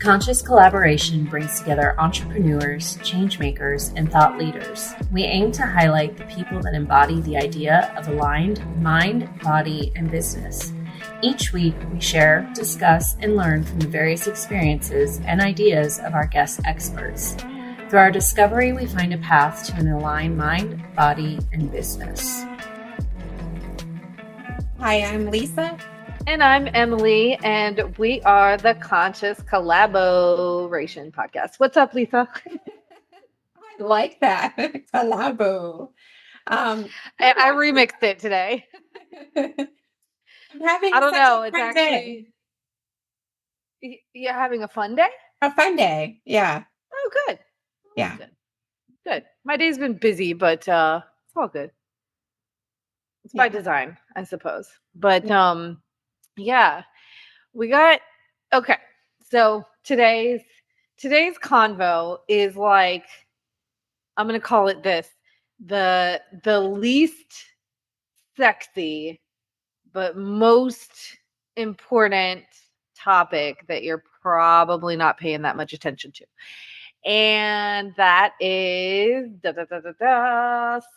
Conscious Collaboration brings together entrepreneurs, change makers, and thought leaders. We aim to highlight the people that embody the idea of aligned mind, body, and business. Each week, we share, discuss, and learn from the various experiences and ideas of our guest experts. Through our discovery, we find a path to an aligned mind, body, and business. Hi, I'm Lisa. And I'm Emily, and we are the Conscious Collaboration Podcast. What's up, Lisa? I like that. Collabo. I remixed it today. I'm having I don't such know. a It's fun actually day. You're having a fun day? A fun day. Yeah. Oh, good. Yeah. Good. My day's been busy, but it's all good. It's by design, I suppose. But yeah, we got okay. So today's convo is like, I'm gonna call it this: the least sexy but most important topic that you're probably not paying that much attention to. And that is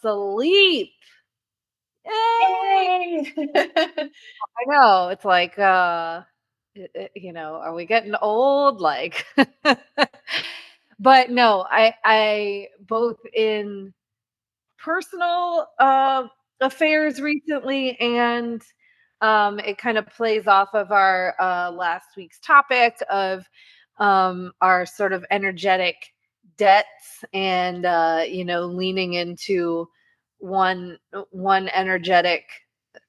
sleep. Yay! I know. It's like are we getting old? Like but no, I both in personal affairs recently, and it kind of plays off of our last week's topic of our sort of energetic debts, and leaning into one energetic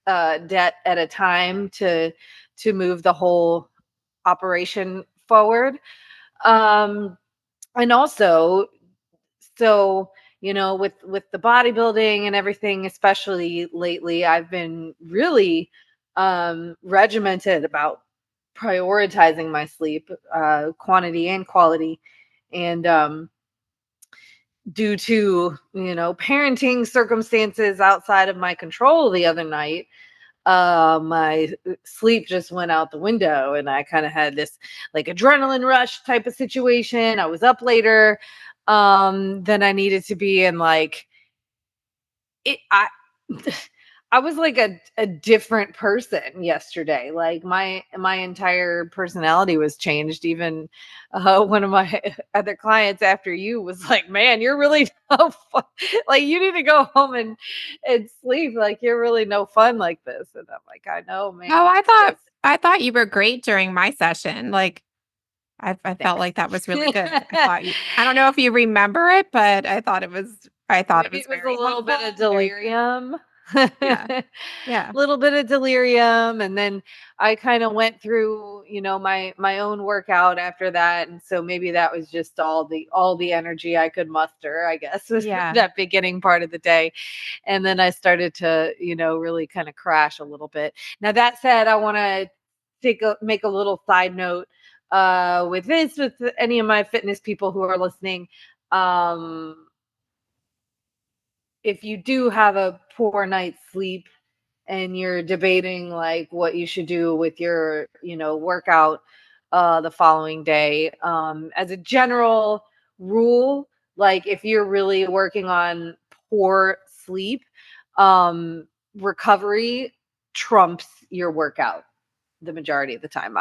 debt at a time to move the whole operation forward. And also, so with the bodybuilding and everything, especially lately, I've been really regimented about prioritizing my sleep, quantity and quality. And due to parenting circumstances outside of my control the other night, my sleep just went out the window, and I kind of had this like adrenaline rush type of situation. I was up later than I needed to be, and like I was like a different person yesterday. Like my entire personality was changed. Even one of my other clients after you was like, "Man, you're really no fun. Like you need to go home and sleep. Like you're really no fun like this." And I'm like, "I know, man." Oh, I thought you were great during my session. Like I felt like that was really good. I don't know if you remember it, but I thought it was Maybe it was very a little bit helpful, of delirium. Yeah. Little bit of delirium, and then I kind of went through my own workout after that, and so maybe that was just all the energy I could muster, I guess, was that beginning part of the day. And then I started to really kind of crash a little bit. Now that said, I want to make a little side note with any of my fitness people who are listening. If you do have a poor night's sleep and you're debating like what you should do with your workout the following day, as a general rule, like if you're really working on poor sleep, recovery trumps your workout the majority of the time.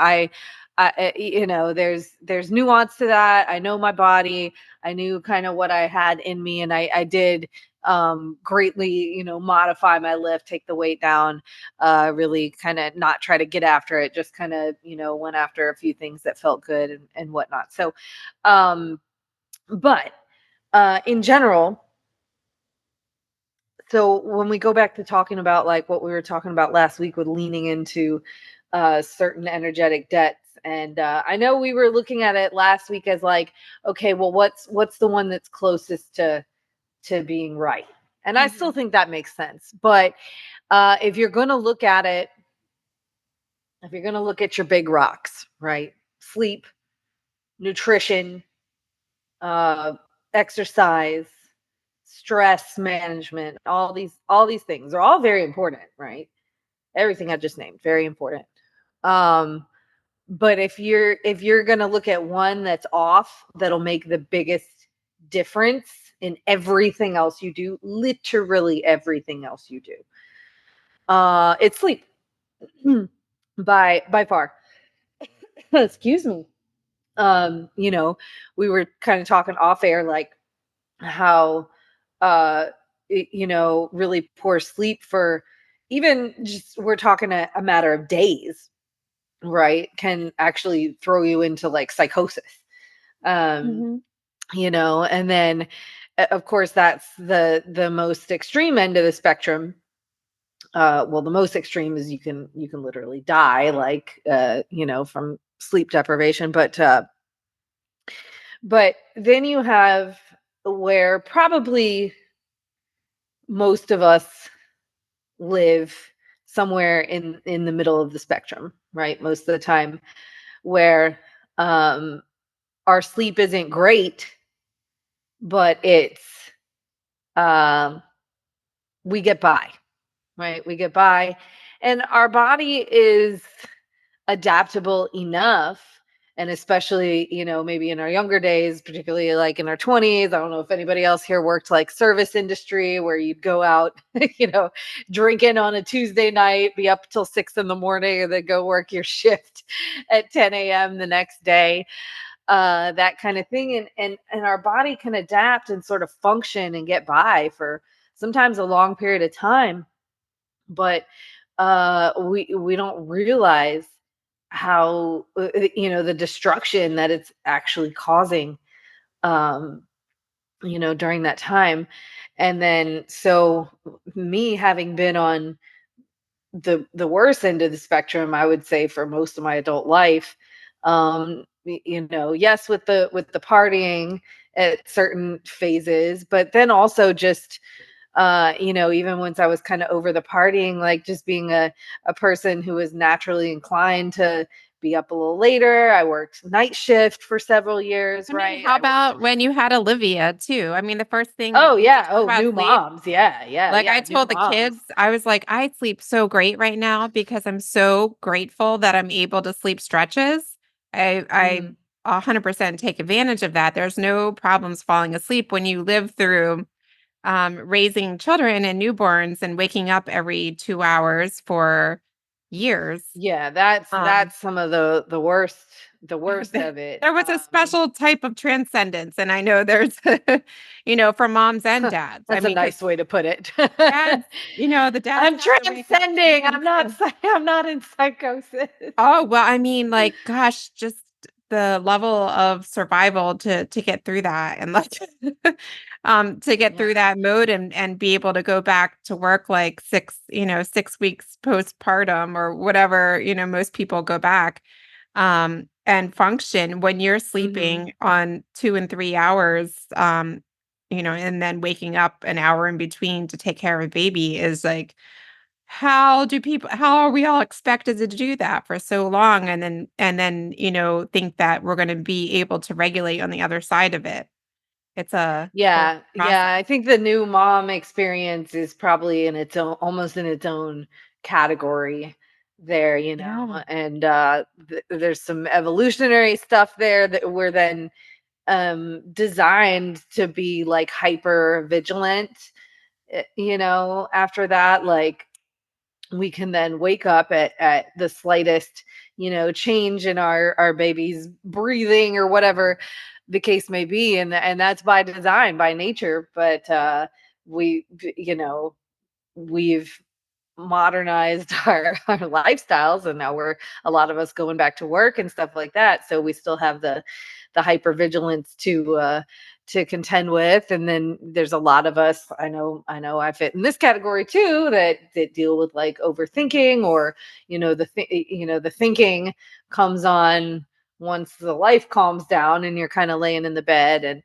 There's nuance to that. I know my body. I knew kind of what I had in me, and I did greatly modify my lift, take the weight down, really kind of not try to get after it, just kind of went after a few things that felt good and whatnot. So but in general, so when we go back to talking about like what we were talking about last week with leaning into certain energetic debts, and I know we were looking at it last week as like, okay, well, what's the one that's closest to being right? And I still think that makes sense. But if you're going to look at it, if you're going to look at your big rocks, right? Sleep, nutrition, exercise, stress management, all these things are all very important, right? Everything I just named, very important. but if you're going to look at one that's off, that'll make the biggest difference in everything else you do, literally everything else you do. It's sleep. by far. Excuse me. You know, we were kind of talking off air, like how you know, really poor sleep for even just, we're talking a matter of days, right, can actually throw you into like psychosis. um Mhm. you know, and then of course that's the most extreme end of the spectrum. Well, the most extreme is you can literally die, like you know, from sleep deprivation. But then you have where probably most of us live somewhere in the middle of the spectrum, right? Most of the time, where um our sleep isn't great, but it's um we get by, right? We get by, and our body is adaptable enough. And especially, you know, maybe in our younger days, particularly like in our 20s, I don't know if anybody else here worked like service industry where you'd go out, you know, drinking on a Tuesday night, be up till 6 in the morning, and then go work your shift at 10 a.m. the next day. That kind of thing. And our body can adapt and sort of function and get by for sometimes a long period of time. But we don't realize how you know, the destruction that it's actually causing, um you know, during that time. And then so me having been on the worst end of the spectrum, I would say, for most of my adult life, you know, yes, with the partying at certain phases, but then also just you know, even once I was kind of over the partying, like just being a person who was naturally inclined to be up a little later. I worked night shift for several years, I mean, right? how I worked. about when you had Olivia too? I mean, the first thing Oh when you yeah. talk Oh, about new sleep, moms. Yeah, yeah, like I yeah. New told the moms. kids, I was like, I sleep so great right now because I'm so grateful that I'm able to sleep stretches. I Mhm. 100% take advantage of that. There's no problems falling asleep when you live through raising children and newborns and waking up every 2 hours for years. Yeah, that's Um, some of the worst of it. there was a special type of transcendence, and I know there's, for moms and dads. I That's a mean, because nice way to put it. dads, the dads I'm have to wake up transcending. too. I'm not in psychosis. Oh, well, I mean, like, gosh, just the level of survival to get through that and like to get through Yeah. that mode and be able to go back to work like 6 weeks postpartum or whatever, most people go back and function when you're Mhm. sleeping on 2 and 3 hours, and then waking up an hour in between to take care of a baby is like how are we all expected to do that for so long and then, think that we're gonna be able to regulate on the other side of it? It's a whole Yeah, yeah. process. I think the new mom experience is probably in its own, almost in its own category there, you Yeah. know. And there's some evolutionary stuff there that we're then designed to be like hyper vigilant, you know, after that. Like we can then wake up at the slightest, you know, change in our baby's breathing or whatever the case may be. And that's by design, by nature. But you know, we've modernized our lifestyles, and now we're, a lot of us, going back to work and stuff like that, so we still have the hypervigilance to contend with. And then there's a lot of us, I know I fit in this category too, that deal with like overthinking, or you know, the thinking comes on once the life calms down and you're kind of laying in the bed.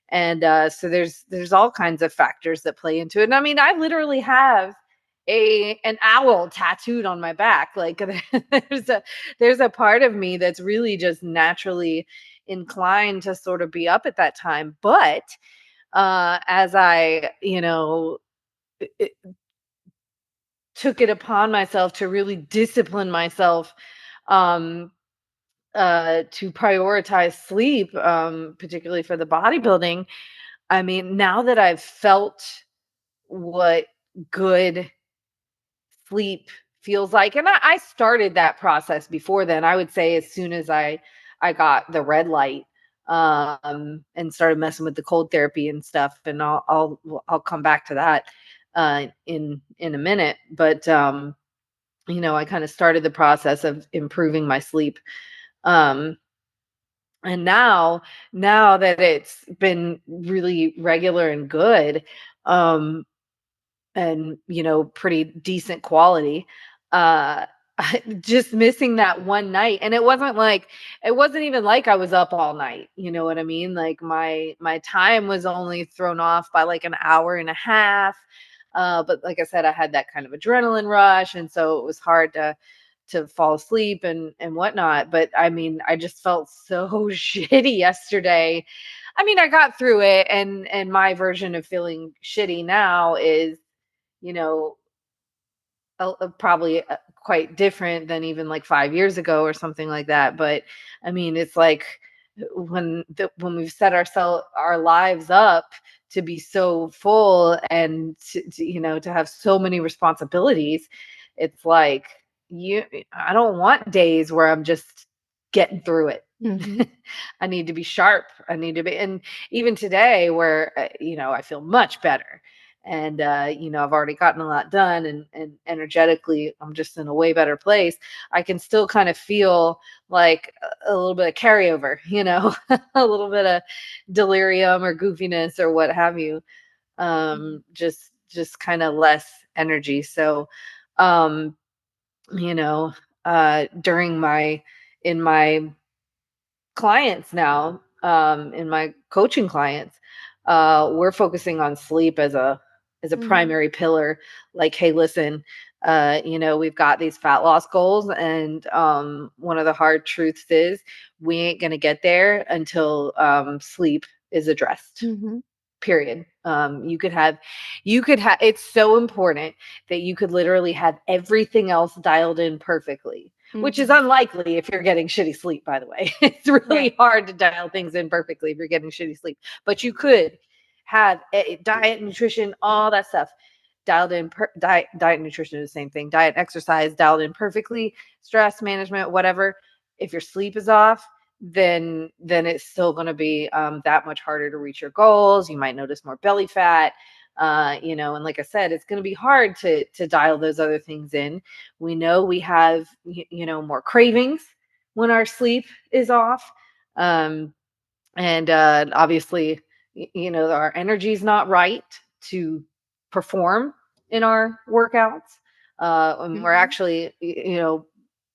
And so there's all kinds of factors that play into it. And I mean, I literally have an owl tattooed on my back. Like there's a part of me that's really just naturally inclined to sort of be up at that time. But as I, you know, it took it upon myself to really discipline myself, um to prioritize sleep, particularly for the bodybuilding. I mean, now that I've felt what good sleep feels like, and I started that process before then. I would say as soon as I got the red light, and started messing with the cold therapy and stuff, and I'll come back to that in a minute. But I kind of started the process of improving my sleep. Um, and now that it's been really regular and good, um, and pretty decent quality, uh, just missing that one night. And it wasn't even like I was up all night. You know what I mean? Like my time was only thrown off by like an hour and a half. But like I said, I had that kind of adrenaline rush, and so it was hard to fall asleep and whatnot. But I mean, I just felt so shitty yesterday. I mean, I got through it, and my version of feeling shitty now is, you know, probably quite different than even like 5 years ago or something like that. But I mean, it's like when we've set our lives up to be so full, and to have so many responsibilities, it's like, I don't want days where I'm just getting through it. Mhm. I need to be sharp. I need to be, and even today where, I feel much better, and I've already gotten a lot done, and energetically I'm just in a way better place. I can still kind of feel like a little bit of carryover, a little bit of delirium or goofiness or what have you. Just kind of less energy. So, um you know during my in my clients now, in my coaching clients, we're focusing on sleep as a Mhm. primary pillar. Like, hey, listen, we've got these fat loss goals, and one of the hard truths is we ain't gonna get there until sleep is addressed. Mhm. Period. You could have it's so important that you could literally have everything else dialed in perfectly, which is Mhm. unlikely if you're getting shitty sleep, by the way. It's really Right. hard to dial things in perfectly if you're getting shitty sleep. But you could have diet, nutrition, all that stuff dialed in. Diet and nutrition is the same thing. Diet, exercise dialed in perfectly, stress management, whatever. If your sleep is off, then it's still going to be that much harder to reach your goals. You might notice more belly fat, and like I said, it's going to be hard to dial those other things in. We know we have more cravings when our sleep is off, and obviously, our energy is not right to perform in our workouts, and we're Mhm. actually,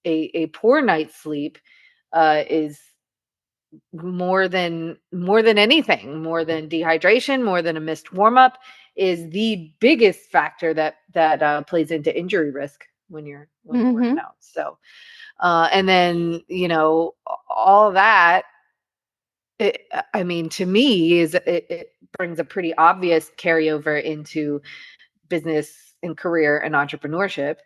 a poor night's sleep is more than anything, more than dehydration, more than a missed warm up, is the biggest factor that plays into injury risk when you're working Mhm. out. So, and then all that. I mean, to me, it brings a pretty obvious carryover into business and career and entrepreneurship,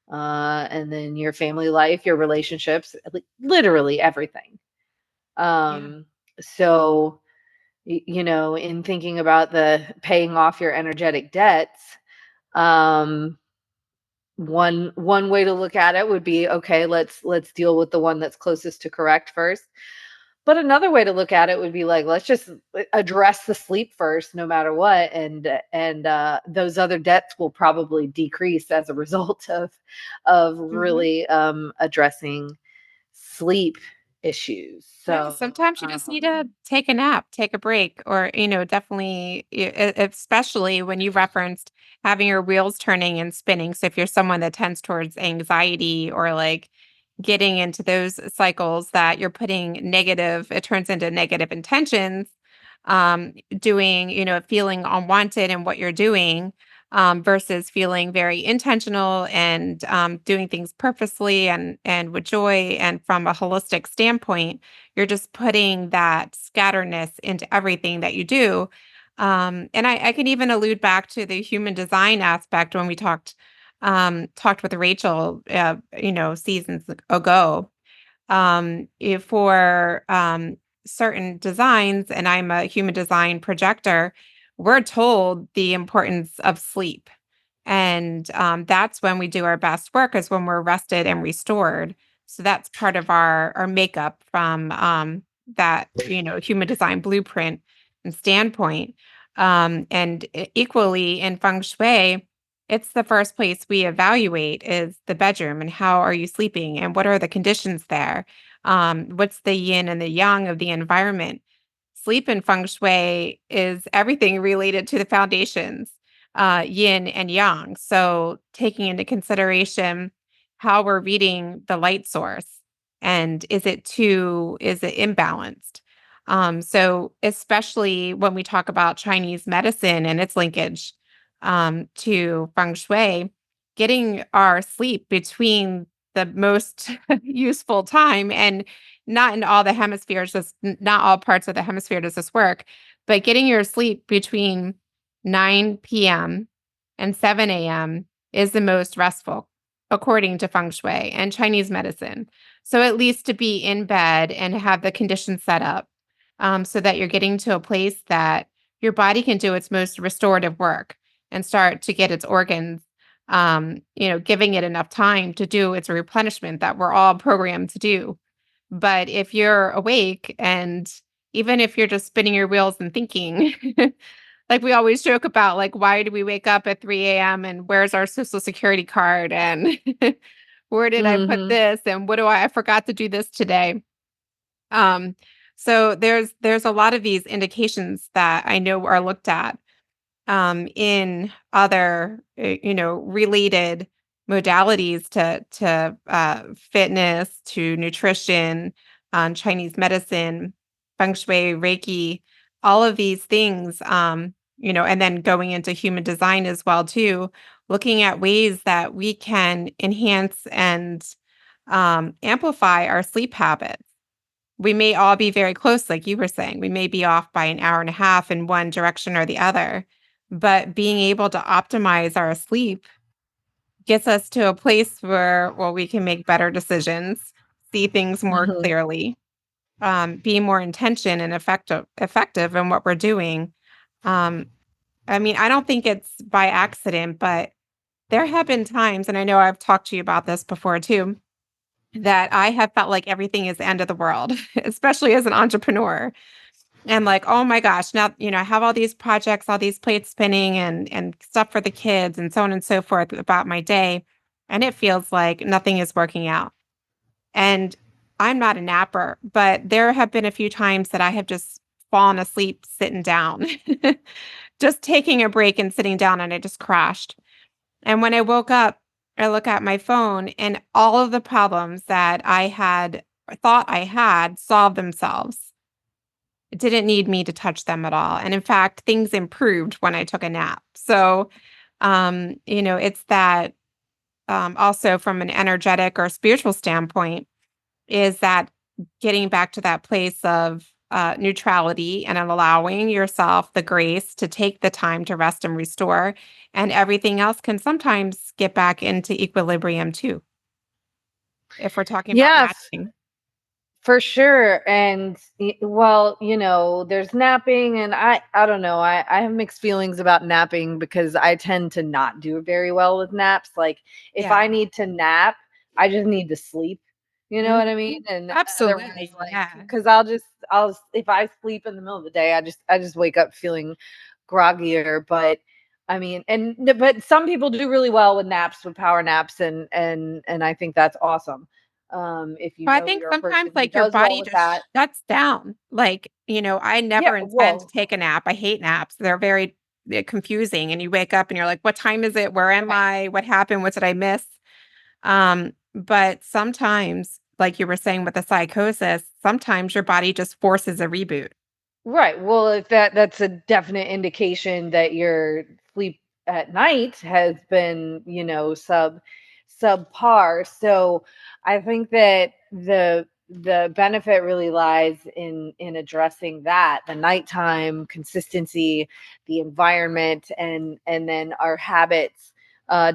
and then your family life, your relationships, literally everything. Yeah. Um, so, in thinking about the paying off your energetic debts, um, one way to look at it would be, okay, let's deal with the one that's closest to correct first. But another way to look at it would be like, let's just address the sleep first, no matter what, and those other debts will probably decrease as a result of Mhm. really addressing sleep issues. Yeah, So, sometimes you just need to take a nap, take a break, or, definitely, especially when you referenced having your wheels turning and spinning. So if you're someone that tends towards anxiety or like getting into those cycles that you're putting negative, it turns into negative intentions, doing, feeling unwanted in what you're doing, versus feeling very intentional and doing things purposely and with joy and from a holistic standpoint, you're just putting that scatterness into everything that you do. And I can even allude back to the human design aspect when we talked with Rachel, seasons ago. For certain designs, and I'm a human design projector, we're told the importance of sleep. And that's when we do our best work, is when we're rested and restored. So that's part of our makeup from that, human design blueprint and standpoint. Equally in Feng Shui, it's the first place we evaluate is the bedroom, and how are you sleeping and what are the conditions there? What's the yin and the yang of the environment? Sleep in Feng Shui is everything related to the foundations, yin and yang. So taking into consideration how we're reading the light source, and is it imbalanced? So especially when we talk about Chinese medicine and its linkage to Feng Shui, getting our sleep between the most useful time, and not in all the hemispheres, not all parts of the hemisphere does this work, but getting your sleep between 9 p.m. and 7 a.m. is the most restful, according to Feng Shui and Chinese medicine. So at least to be in bed and have the conditions set up, so that you're getting to a place that your body can do its most restorative work and start to get its organs, giving it enough time to do its replenishment that we're all programmed to do. But if you're awake, and even if you're just spinning your wheels and thinking, like we always joke about, like, why do we wake up at 3 a.m. and where's our social security card? And where did I put Mhm. this? And I forgot to do this today. Um, so there's a lot of these indications that I know are looked at in other, related modalities to fitness, to nutrition, Chinese medicine, Feng Shui, Reiki, all of these things, and then going into human design as well too, looking at ways that we can enhance and amplify our sleep habits. We may all be very close, like you were saying. We may be off by an hour and a half in one direction or the other, but being able to optimize our sleep gets us to a place where, well, we can make better decisions, see things more Mhm. clearly, be more intention and effective in what we're doing. Um, I mean, I don't think it's by accident, but there have been times, and I know I've talked to you about this before too, that I have felt like everything is the end of the world, especially as an entrepreneur. And like, oh my gosh, now, I have all these projects, all these plates spinning, and stuff for the kids and so on and so forth about my day. And it feels like nothing is working out. And I'm not a napper, but there have been a few times that I have just fallen asleep sitting down, just taking a break and sitting down, and I just crashed. And when I woke up, I look at my phone, and all of the problems that I had thought I had solved themselves. It didn't need me to touch them at all. And in fact, things improved when I took a nap. So, it's that, also from an energetic or spiritual standpoint, is that getting back to that place of neutrality and allowing yourself the grace to take the time to rest and restore. And everything else can sometimes get back into equilibrium too, if we're talking about Yes. matching. For sure. And well, there's napping, and I don't know. I have mixed feelings about napping because I tend to not do very well with naps. Like if Yeah. I need to nap, I just need to sleep. You know what I Mhm. mean? And otherwise, Absolutely. like, Yeah. because I'll if I sleep in the middle of the day, I just wake up feeling groggier. But I mean, but some people do really well with naps, with power naps, and I think that's awesome. If you But I know think you're a sometimes, person who like, your does well body with just that. shuts down. Like, I Yeah, never intend to well, take a nap. I hate naps. They're very confusing, and you wake up and you're like, "What time is it? Where am right. I? What happened? What did I miss?" But sometimes, like you were saying with the psychosis, sometimes your body just forces a reboot. Right. Well, if that's a definite indication that your sleep at night has been, subpar. So I think that the benefit really lies in addressing that, the nighttime consistency, the environment, and then our habits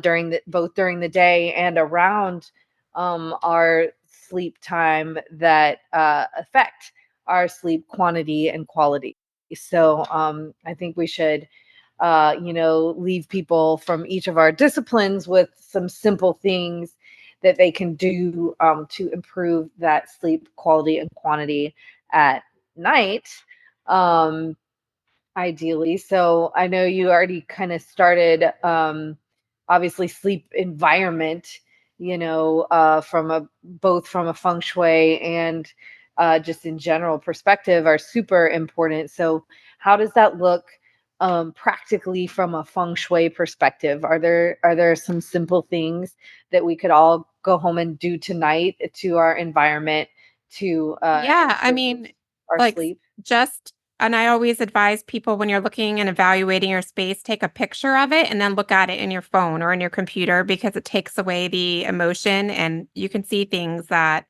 during the both during the day and around our sleep time that affect our sleep quantity and quality. So I think we should, leave people from each of our disciplines with some simple things that they can do to improve that sleep quality and quantity at night. Um, Ideally. So I know you already kind of started, obviously sleep environment, from a both from a feng shui and just in general perspective are super important. So how does that look practically from a feng shui perspective? Are there some simple things that we could all go home and do tonight to our environment to Yeah, I improve mean, our like sleep? just, and I always advise people when you're looking and evaluating your space, take a picture of it and then look at it in your phone or in your computer because it takes away the emotion and you can see things that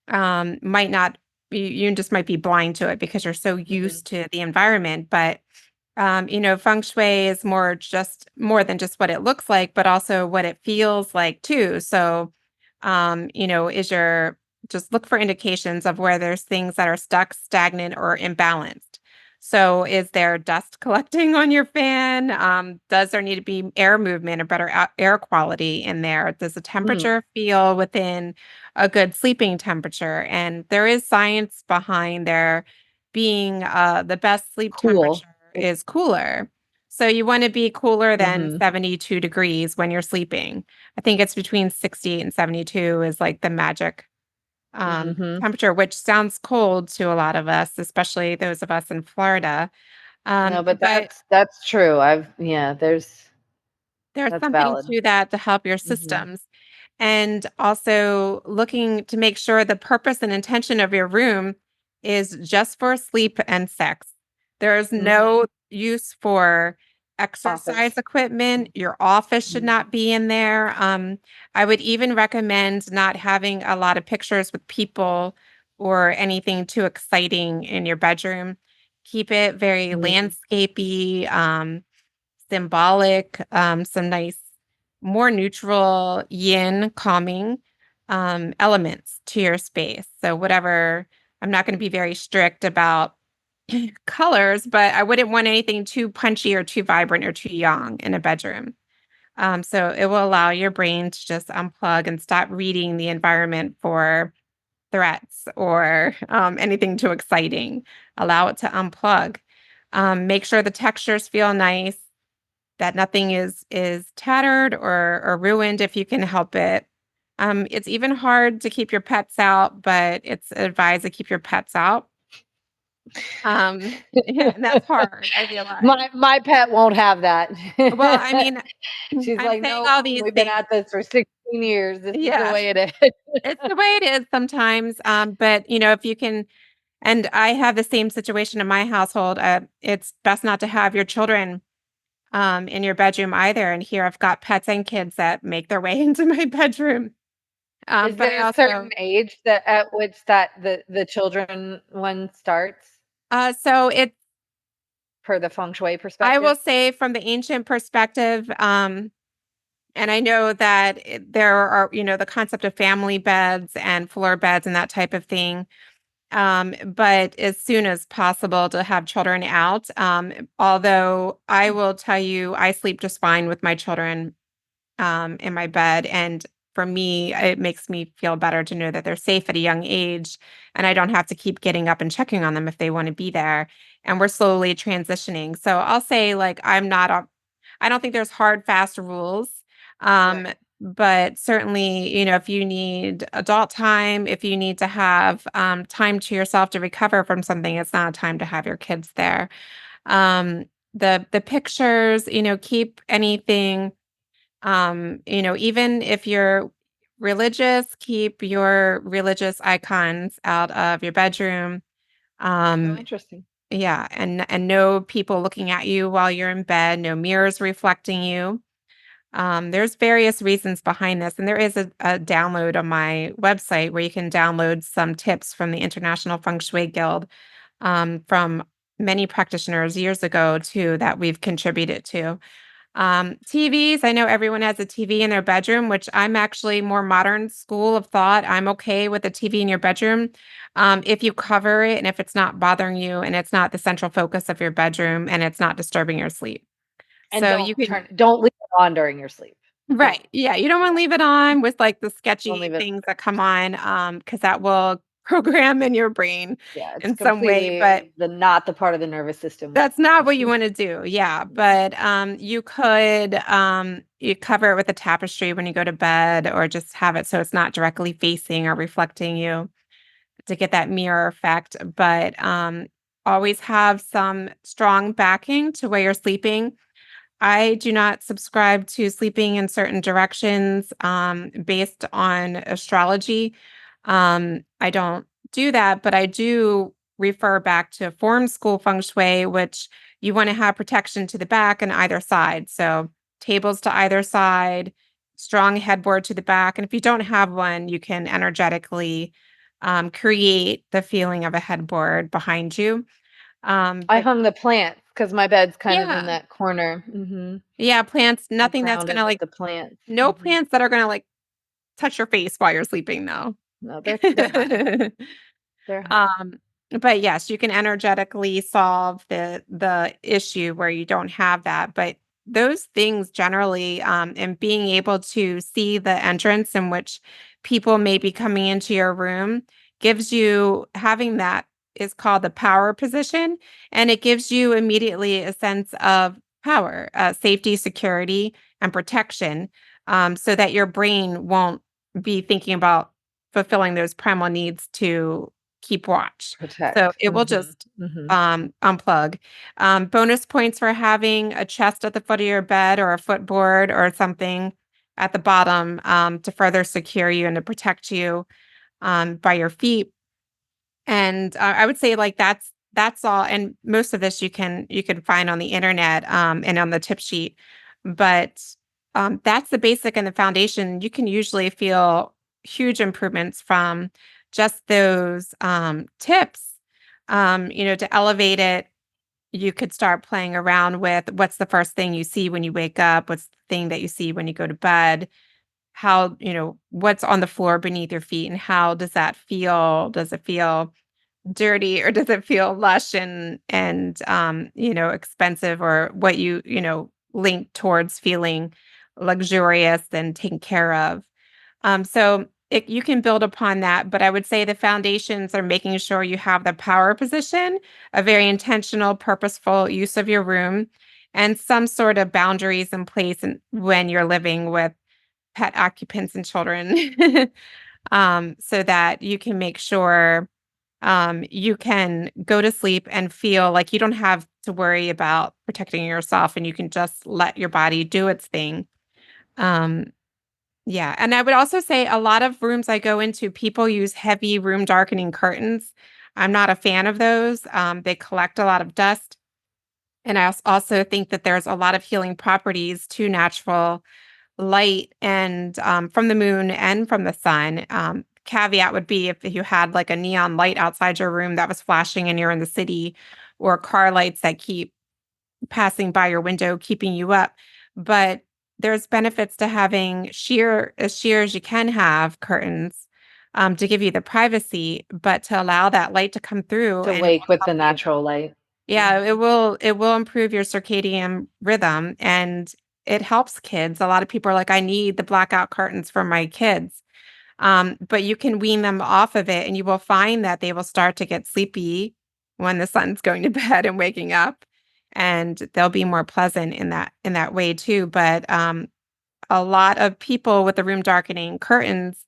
might not, you just might be blind to it because you're so Mhm. used to the environment. But feng shui is more than just what it looks like, but also what it feels like too. So, is your just look for indications of where there's things that are stuck, stagnant, or imbalanced. So, is there dust collecting on your fan? Does there need to be air movement or better air quality in there? Does the Mhm. temperature feel within a good sleeping temperature? And there is science behind there being the best sleep Cool. temperature is cooler. So you want to be cooler than Mhm. 72 degrees when you're sleeping. I think it's between 68 and 72 is like the magic Mhm. temperature, which sounds cold to a lot of us, especially those of us in Florida. No, but But that's true. Yeah, there's that's something valid. to that to help your Mhm. systems. And also looking to make sure the purpose and intention of your room is just for sleep and sex. There's Mhm. no use for exercise Office. equipment. Your office should Mhm. not be in there. I would even recommend not having a lot of pictures with people or anything too exciting in your bedroom. Keep it very Mhm. landscapey. Symbolic, some nice, more neutral yin calming elements to your space. So, whatever, I'm not going to be very strict about colors, but I wouldn't want anything too punchy or too vibrant or too yang in a bedroom. So, it will allow your brain to just unplug and stop reading the environment for threats or anything too exciting. Allow it to unplug. Make sure the textures feel nice, that nothing is tattered or ruined if you can help it. It's even hard to keep your pets out, but it's advised to keep your pets out. Yeah, and that's hard, I realize. My pet won't have that. Well, I mean, She's I'm like, saying "Nope, all these we've been things. at this for 16 years. This is the Yeah, way it is." it's the way it is sometimes. But if you can, and I have the same situation in my household. It's best not to have your children in your bedroom either. And here I've got pets and kids that make their way into my bedroom. Is But I there a certain also, age that at which that the children one starts so it, per the feng shui I will perspective? say from the ancient perspective, and I know that there are, the concept of family beds and floor beds and that type of thing. But as soon as possible to have children out. Although I will tell you, I sleep just fine with my children in my bed. And for me, it makes me feel better to know that they're safe at a young age and I don't have to keep getting up and checking on them if they want to be there. And we're slowly transitioning. So I'll say, like, I don't think there's hard, fast rules. Um, Right. but certainly, if you need adult time, if you need to have time to yourself to recover from something, it's not a time to have your kids there. Um, the pictures, keep anything even if you're religious, keep your religious icons out of your bedroom. Oh, Um, interesting. yeah, and no people looking at you while you're in bed, no mirrors reflecting you. There's various reasons behind this, and there is a download on my website where you can download some tips from the International Feng Shui Guild from many practitioners years ago too that we've contributed to. TVs, I know everyone has a TV in their bedroom, which I'm actually more modern school of thought. I'm okay with a TV in your bedroom. If you cover it and if it's not bothering you and it's not the central focus of your bedroom and it's not disturbing your sleep. And So you can, don't leave it on during your sleep. right. Yeah. You don't want to leave it on with like the Don't sketchy leave it. things that come on, because that will program in your brain Yeah, it's in some way. But completely not the part of the nervous system. that's not what you wanna do, yeah, but, you could, you cover it with a tapestry when you go to bed or just have it so it's not directly facing or reflecting you to get that mirror effect, but, always have some strong backing to where you're sleeping. I do not subscribe to sleeping in certain directions, based on astrology. I don't do that, but I do refer back to form school feng shui, which you want to have protection to the back and either side. So tables to either side, strong headboard to the back. And if you don't have one, you can energetically create the feeling of a headboard behind you. I But hung the plants because my bed's kind of in yeah, that corner. Mhm. yeah, plants, I nothing that's grounded gonna, with like the plants. no Mhm. plants that are gonna, like, touch your face while you're sleeping, though. No, they're high. They're high. Um, but yes, you can energetically solve the issue where you don't have that, but those things generally, and being able to see the entrance in which people may be coming into your room gives you having that is called the power position, and it gives you immediately a sense of power, safety, security, and protection, so that your brain won't be thinking about fulfilling those primal needs to keep watch. So Protect. it will Mhm. just, Mhm. unplug. Bonus points for having a chest at the foot of your bed or a footboard or something at the bottom, to further secure you and to protect you, by your feet. And, I would say, like, that's all, and most of this you can find on the internet, and on the tip sheet, but, that's the basic and the foundation. You can usually feel huge improvements from just those, tips. To elevate it, you could start playing around with what's the first thing you see when you wake up, what's the thing that you see when you go to bed, how what's on the floor beneath your feet, and how does that feel? Does it feel dirty or does it feel lush and expensive, or what link towards feeling luxurious and taken care of? You can build upon that, but I would say the foundations are making sure you have the power position, a very intentional, purposeful use of your room, and some sort of boundaries in place when you're living with pet occupants and children, so that you can make sure you can go to sleep and feel like you don't have to worry about protecting yourself and you can just let your body do its thing. Um, yeah. And I would also say a lot of rooms I go into, people use heavy room darkening curtains. I'm not a fan of those. They collect a lot of dust. And I also think that there's a lot of healing properties to natural light and from the moon and from the sun. Caveat would be if you had like a neon light outside your room that was flashing and you're in the city, or car lights that keep passing by your window, keeping you up. But there's benefits to having sheer as you can have curtains, to give you the privacy, but to allow that light to come through To and it wake will with help the you. natural light. Yeah, Mhm. it will improve your circadian rhythm, and it helps kids. A lot of people are like, "I need the blackout curtains for my kids." But you can wean them off of it, and you will find that they will start to get sleepy when the sun's going to bed and waking up, and they'll be more pleasant in that way too. But, a lot of people with the room darkening curtains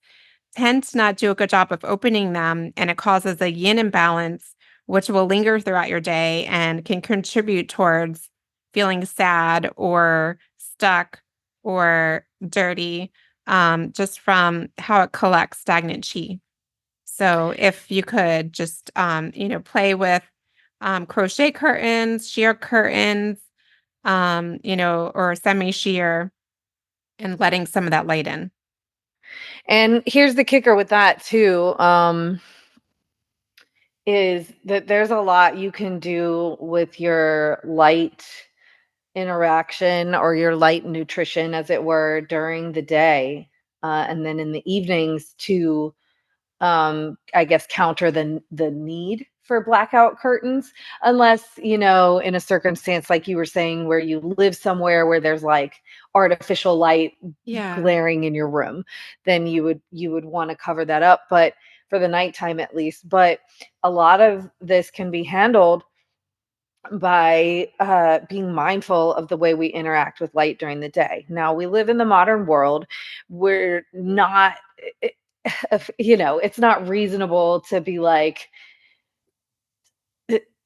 tend to not do a good job of opening them, and it causes a yin imbalance, which will linger throughout your day and can contribute towards feeling sad or stuck or dirty, just from how it collects stagnant chi. So if you could just, play with crochet curtains, sheer curtains, or semi sheer, and letting some of that light in. And here's the kicker with that too, is that there's a lot you can do with your light interaction or your light nutrition, as it were, during the day, and then in the evenings to, I guess, counter the need for blackout curtains, unless, in a circumstance like you were saying, where you live somewhere where there's like artificial light Yeah. glaring in your room, then you would want to cover that up, but for the nighttime at least. But a lot of this can be handled by being mindful of the way we interact with light during the day. Now, we live in the modern world. We're not, it's not reasonable to be like,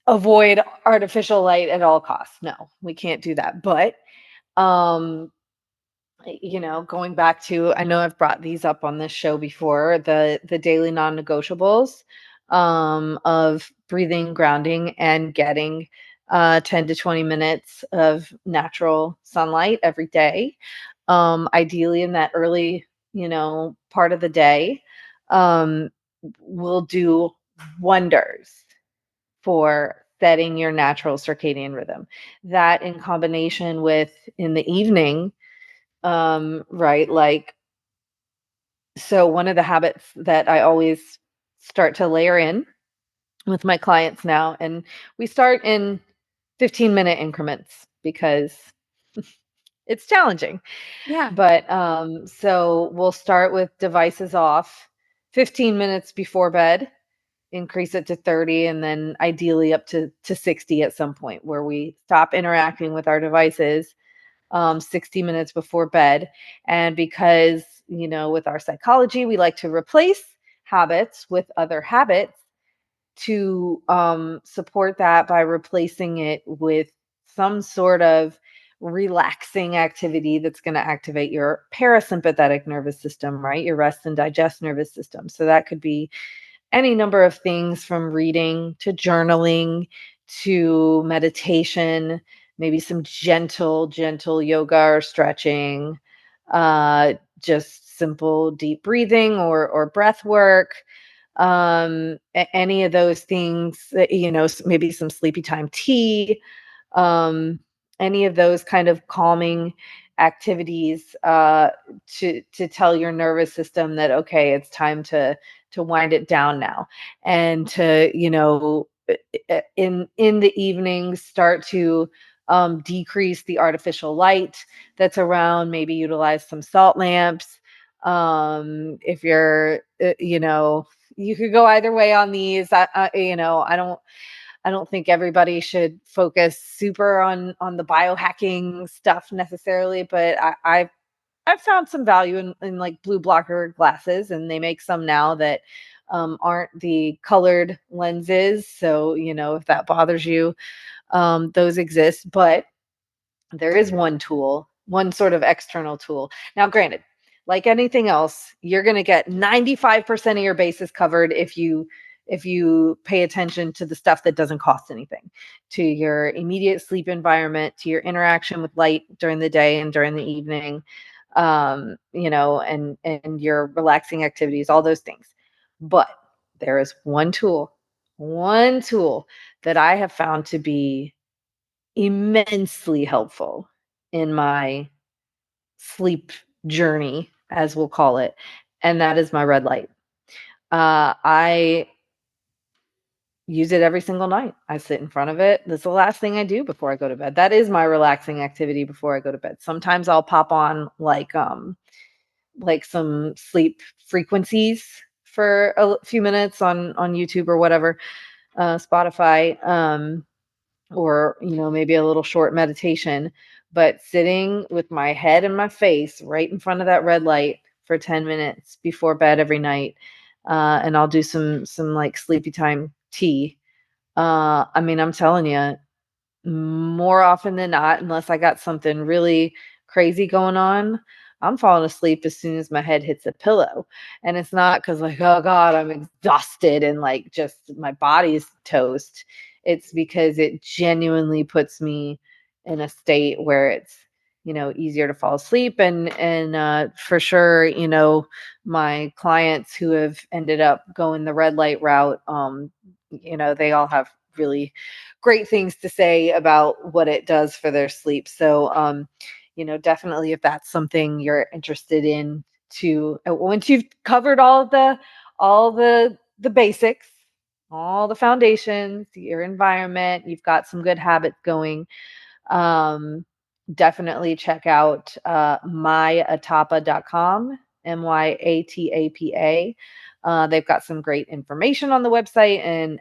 avoid artificial light at all costs. No, we can't do that. But, um, going back to, I know I've brought these up on this show before, the daily non-negotiables, of breathing, grounding, and getting 10 to 20 minutes of natural sunlight every day, ideally in that early, part of the day, um, will do wonders for setting your natural circadian rhythm. That, in combination with in the evening, right, like, so one of the habits that I always start to layer in with my clients now, and we start in 15-minute increments because it's challenging. Yeah. But so we'll start with devices off 15 minutes before bed, increase it to 30, and then ideally up to 60 at some point, where we stop interacting with our devices 60 minutes before bed. And because, with our psychology, we like to replace habits with other habits, to support that by replacing it with some sort of relaxing activity that's going to activate your parasympathetic nervous system, right? Your rest and digest nervous system. So that could be any number of things, from reading to journaling to meditation, maybe some gentle yoga or stretching, just simple deep breathing or breath work, any of those things, maybe some sleepy time tea, um, any of those kind of calming activities, to tell your nervous system that, okay, it's time to wind it down now, and to, in the evenings, start to decrease the artificial light that's around. Maybe utilize some salt lamps. If you're, you could go either way on these. I don't think everybody should focus super on the biohacking stuff necessarily, but I've found some value in like blue blocker glasses, and they make some now that aren't the colored lenses. So, if that bothers you, those exist. But there is one tool, one sort of external tool. Now, granted, like anything else, you're going to get 95% of your bases covered if you pay attention to the stuff that doesn't cost anything, to your immediate sleep environment, to your interaction with light during the day and during the evening, and your relaxing activities, all those things. But there is one tool that I have found to be immensely helpful in my sleep journey, as we'll call it, and that is my red light. I use it every single night. I sit in front of it. That's the last thing I do before I go to bed. That is my relaxing activity before I go to bed. Sometimes I'll pop on like some sleep frequencies for a few minutes on YouTube or whatever, Spotify. Or maybe a little short meditation, but sitting with my head and my face right in front of that red light for 10 minutes before bed every night, and I'll do some like sleepy time tea. I mean, I'm telling you, more often than not, unless I got something really crazy going on, I'm falling asleep as soon as my head hits a pillow. And it's not because, like, oh God, I'm exhausted and like just my body's toast. It's because it genuinely puts me in a state where it's, easier to fall asleep. And for sure, my clients who have ended up going the red light route, they all have really great things to say about what it does for their sleep. So, definitely if that's something you're interested in, to once you've covered all the basics, all the foundations, your environment, you've got some good habits going, um, definitely check out myatapa.com, myatapa. They've got some great information on the website, and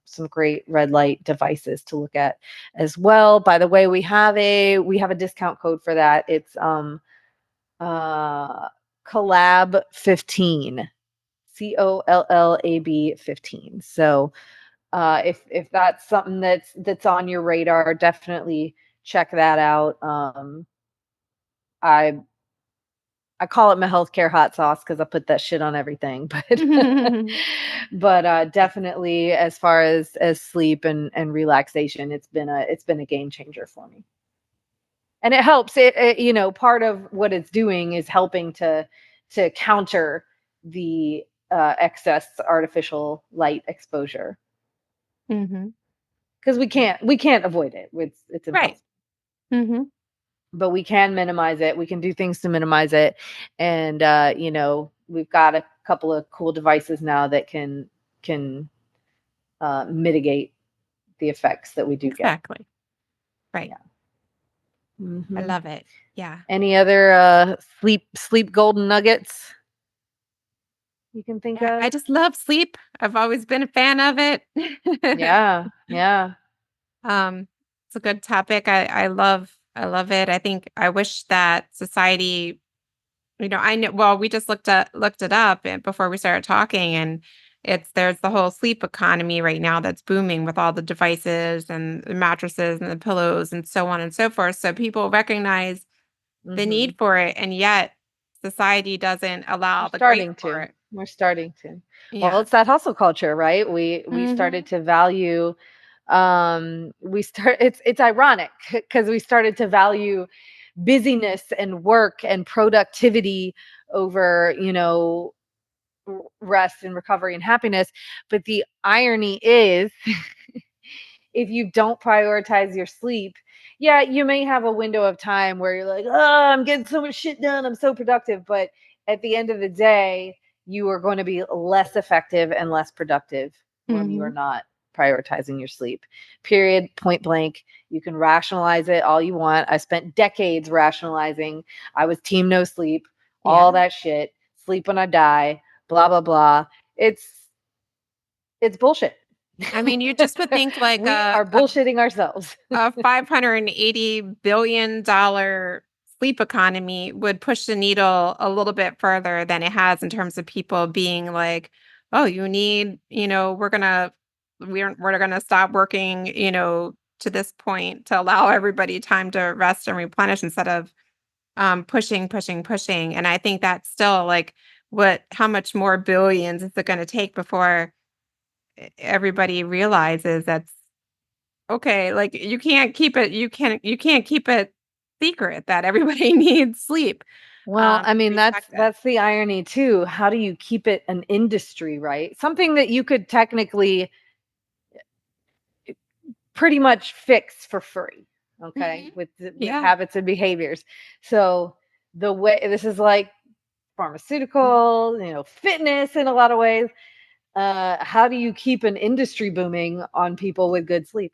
some great red light devices to look at as well. By the way, we have a discount code for that. It's collab 15, COLLAB 15. So if that's something that's on your radar, definitely check that out. I I call it my healthcare hot sauce because I put that shit on everything. But definitely, as far as sleep and relaxation, it's been a game changer for me. And it helps. Part of what it's doing is helping to counter the excess artificial light exposure, hmm because we can't avoid it. It's Right. impossible. hmm But we can minimize it. We can do things to minimize it. And we've got a couple of cool devices now that can mitigate the effects that we do get. Exactly. Right. Yeah. I hmm love it. Yeah. Any other sleep golden nuggets you can think I of? just love sleep. I've always been a fan of it. Yeah, yeah. Um, it's a good topic. I love it. I think I wish that society, I know, well, we just looked it up before we started talking, and there's the whole sleep economy right now that's booming with all the devices and the mattresses and the pillows and so on and so forth. So people recognize the hmm need for it, and yet society doesn't We're allow the grace starting for to. it. We're starting to. Well, Yeah. it's that hustle culture, right? We Mhm. started to value it's ironic because we started to value busyness and work and productivity over, rest and recovery and happiness. But the irony is, if you don't prioritize your sleep, yeah, you may have a window of time where you're like, oh, I'm getting so much shit done, I'm so productive. But at the end of the day, you are going to be less effective and less productive when you are Mhm. not prioritizing your sleep. Period. Point blank. You can rationalize it all you want. I spent decades rationalizing. I was team no sleep, all Yeah. that shit. Sleep when I die, blah blah blah. It's bullshit. I mean, you just would think like We are bullshitting ourselves. a $580 billion sleep economy would push the needle a little bit further than it has in terms of people being like, oh, you need, we're gonna stop working, to this point to allow everybody time to rest and replenish instead of pushing, pushing, pushing. And I think that's still like how much more billions is it gonna take before everybody realizes that's okay, like, you can't keep it secret that everybody needs sleep, Well, I to mean, be that's effective. that's the irony too. How do you keep it an industry, right? Something that you could technically pretty much fix for free, okay, Mhm. with Yeah, habits and behaviors. So the way this is like mhm, pharmaceutical, fitness in a lot of ways. How do you keep an industry booming on people with good sleep?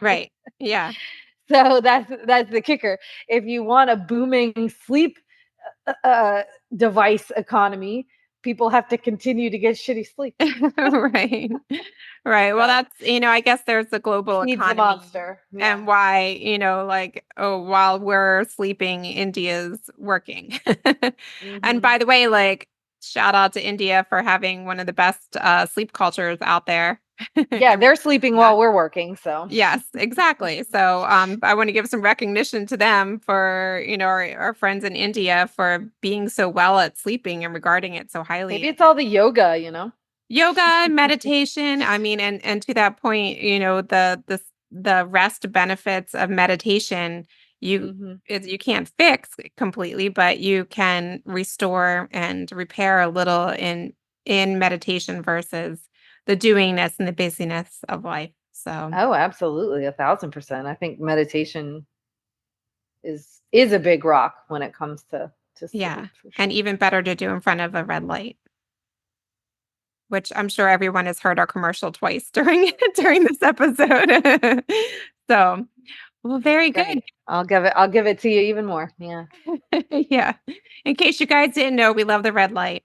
right. Yeah. So that's the kicker. If you want a booming sleep uh, device economy, people have to continue to get shitty sleep. Right. Right, well, So that's I guess there's the global feeds the economy monster. Yeah. and why, like, oh, while we're sleeping, India's working. And hmm by the way, like, shout out to India for having one of the best, sleep cultures out there. Yeah, Everyone they're sleeping knows that. while we're working. So Yes, exactly. So, I want to give some recognition to them for, our friends in India for being so well at sleeping and regarding it so highly. maybe And it's all the yoga. yoga, meditation, I mean, and to that point, the rest benefits of meditation, hmm you can't fix it completely, but you can restore and repair a little in meditation versus the doingness and the busyness of life. So, Oh, absolutely. 1,000%. I think meditation is a big rock when it comes to sleep. yeah. For sure. And even better to do in front of a red light, which I'm sure everyone has heard our commercial twice during this episode. So, well, very good. Great. I'll give it to you even more. Yeah. Yeah. In case you guys didn't know, we love the red light.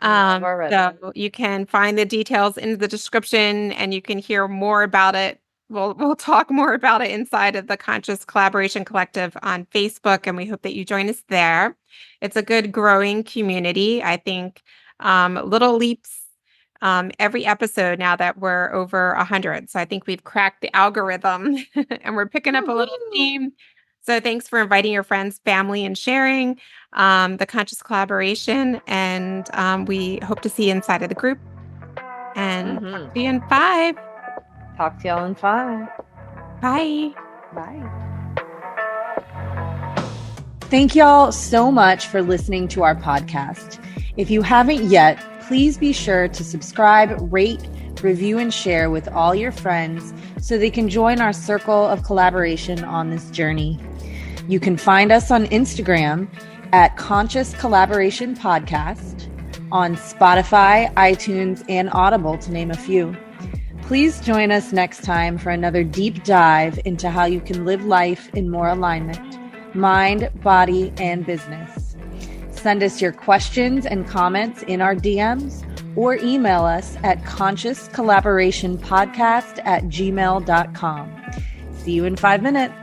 We love our red light. So you can find the details in the description and you can hear more about it. We'll talk more about it inside of the Conscious Collaboration Collective on Facebook, and we hope that you join us there. It's a good growing community. I think little leaps every episode now that we're over 100. So I think we've cracked the algorithm and we're picking up a little steam. So thanks for inviting your friends, family, and sharing the Conscious Collaboration. And we hope to see you inside of the group. And talk to you in 5. Talk to y'all in 5. Bye. Bye. Thank y'all so much for listening to our podcast. If you haven't yet, please be sure to subscribe, rate, review, and share with all your friends so they can join our circle of collaboration on this journey. You can find us on Instagram at Conscious Collaboration Podcast, on Spotify, iTunes, and Audible, to name a few. Please join us next time for another deep dive into how you can live life in more alignment, mind, body, and business. Send us your questions and comments in our DMs or email us at consciouscollaborationpodcast@gmail.com. See you in 5 minutes.